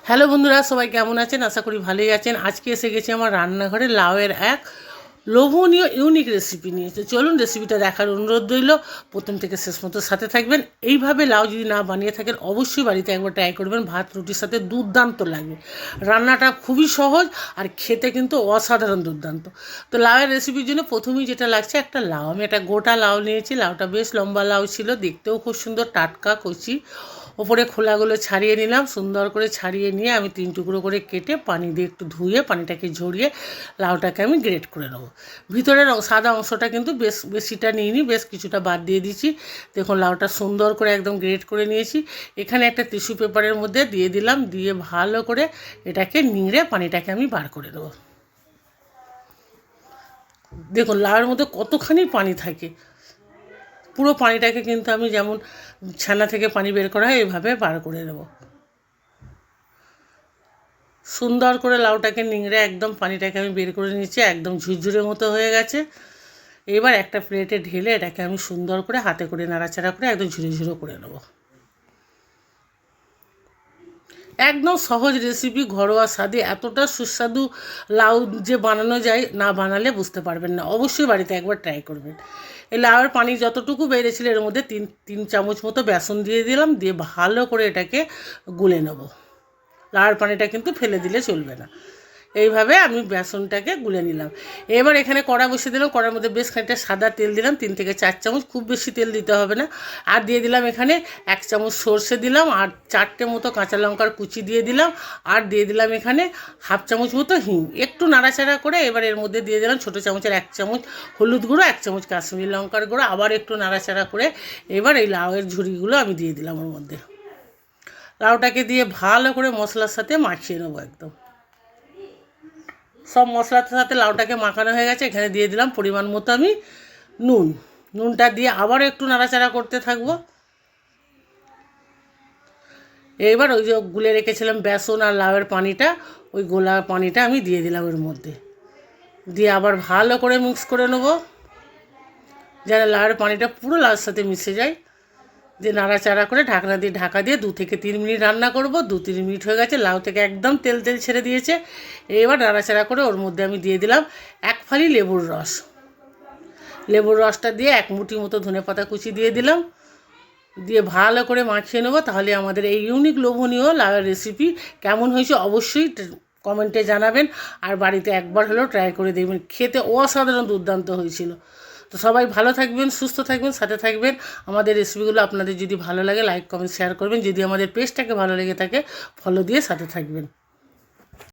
Hello বন্ধুরা, সবাই কেমন আছেন? আশা করি ভালোই আছেন। আজকে এসে গেছি আমার রান্নাঘরে লাউয়ের এক লোভনীয় ইউনিক রেসিপি নিয়ে। তো চলুন রেসিপিটা দেখার অনুরোধ রইল। প্রথম থেকে শেষ মতো সাথে থাকবেন। এইভাবে লাউ যদি না বানিয়ে থাকেন অবশ্যই বাড়িতে একবার ট্রাই করবেন। ভাত রুটির সাথে দুর্দান্ত লাগবে। রান্নাটা খুবই সহজ আর খেতে কিন্তু অসাধারণ দুর্দান্ত। তো লাউয়ের রেসিপির জন্য প্রথমেই যেটা লাগছে একটা লাউ। আমি একটা গোটা লাউ নিয়েছি। লাউটা বেশ লম্বা লাউ ছিল, দেখতেও খুব সুন্দর, টাটকা কচি। ওপরে খোলাগুলো ছাড়িয়ে নিলাম। সুন্দর করে ছাড়িয়ে নিয়ে আমি 3 টুকরো করে কেটে পানি দিয়ে একটু ধুয়ে পানিটাকে ঝরিয়ে লাউটাকে আমি গ্রেট করে নেবো। ভিতরের সাদা অংশটা কিন্তু বেশিটা নিইনি, বেশ কিছুটা বাদ দিয়ে দিচ্ছি। দেখুন লাউটা সুন্দর করে একদম গ্রেট করে নিয়েছি। এখানে একটা টিস্যু পেপারের মধ্যে দিয়ে দিলাম, দিয়ে ভালো করে এটাকে নিংড়ে পানিটাকে আমি বার করে দেবো। দেখুন লাউয়ের মধ্যে কতখানি পানি থাকে। পুরো পানিটাকে কিন্তু আমি যেমন ছানা থেকে পানি বের করা হয় এভাবে বার করে নেব। সুন্দর করে লাউটাকে নিংড়ে একদম পানিটাকে আমি বের করে নিচ্ছি, একদম ঝুরঝুরে মতো হয়ে গেছে। এবার একটা প্লেটে ঢেলে এটাকে আমি সুন্দর করে হাতে করে নাড়াচাড়া করে একদম ঝুরো ঝুরো করে নেব। একদম সহজ রেসিপি, ঘরোয়া স্বাদে এতটা সুস্বাদু লাউ যে বানানো যায়, না বানালে বুঝতে পারবেন না। অবশ্যই বাড়িতে একবার ট্রাই করবেন। এই লাউয়ের পানি যতটুকু বেড়েছিল এর মধ্যে তিন চামচ মতো বেসন দিয়ে দিলাম, দিয়ে ভালো করে এটাকে গুলে নেব। লাউয়ের পানিটা কিন্তু ফেলে দিলে চলবে না। এইভাবে আমি বেসনটাকে গুলে নিলাম। এবার এখানে কড়া বসিয়ে দিলাম। কড়ার মধ্যে বেশ খানিকটা সাদা তেল দিলাম, 3 থেকে 4 চামচ, খুব বেশি তেল দিতে হবে না। আর দিয়ে দিলাম এখানে 1 চামচ সর্ষে দিলাম, আর 4টে মতো কাঁচা লঙ্কার কুচি দিয়ে দিলাম, আর দিয়ে দিলাম এখানে 1/2 চামচ মতো হিং। একটু নাড়াচাড়া করে এবার এর মধ্যে দিয়ে দিলাম ছোটো চামচের 1 চামচ হলুদ গুঁড়ো, 1 চামচ কাশ্মীরি লঙ্কার গুঁড়ো। আবার একটু নাড়াচাড়া করে এবার এই লাউয়ের ঝুড়িগুলো আমি দিয়ে দিলাম ওর মধ্যে। লাউটাকে দিয়ে ভালো করে মশলার সাথে মাখিয়ে নেবো। একদম সব মশলার সাথে লাউটাকে মাখানো হয়ে গেছে। এখানে দিয়ে দিলাম পরিমাণ মতো আমি নুনটা দিয়ে আবার একটু নাড়াচাড়া করতে থাকবো। এবার ওই যে গুলে রেখেছিলাম বেসন আর লাউয়ের পানিটা, ওই গোলা পানিটা আমি দিয়ে দিলাম এর মধ্যে, দিয়ে আবার ভালো করে মিক্স করে নেবো যেন লাউয়ের পানিটা পুরো লাউয়ের সাথে মিশে যায়। দিয়ে নাড়াচাড়া করে ঢাকনা দিয়ে ঢাকা দিয়ে 2 থেকে 3 মিনিট রান্না করব। 2-3 মিনিট হয়ে গেছে, লাউ থেকে একদম তেল তেল ছেড়ে দিয়েছে। এবার নাড়াচাড়া করে ওর মধ্যে আমি দিয়ে দিলাম 1 ফালি লেবুর রস। লেবুর রসটা দিয়ে 1 মুঠি মতো ধনেপাতা কুচি দিয়ে দিলাম, দিয়ে ভালো করে মাখিয়ে নেবো। তাহলে আমাদের এই ইউনিক লোভনীয় লাউয়ের রেসিপি কেমন হয়েছে অবশ্যই কমেন্টে জানাবেন। আর বাড়িতে একবার হলেও ট্রাই করে দেখবেন, খেতে অসাধারণ দুর্দান্ত হয়েছিল। তো সবাই ভালো থাকবেন, সুস্থ থাকবেন, সাথে থাকবেন। আমাদের রেসিপিগুলো আপনাদের যদি ভালো লাগে লাইক কমেন্ট শেয়ার করবেন। যদি আমাদের পেজটাকে ভালো লেগে থাকে ফলো দিয়ে সাথে থাকবেন।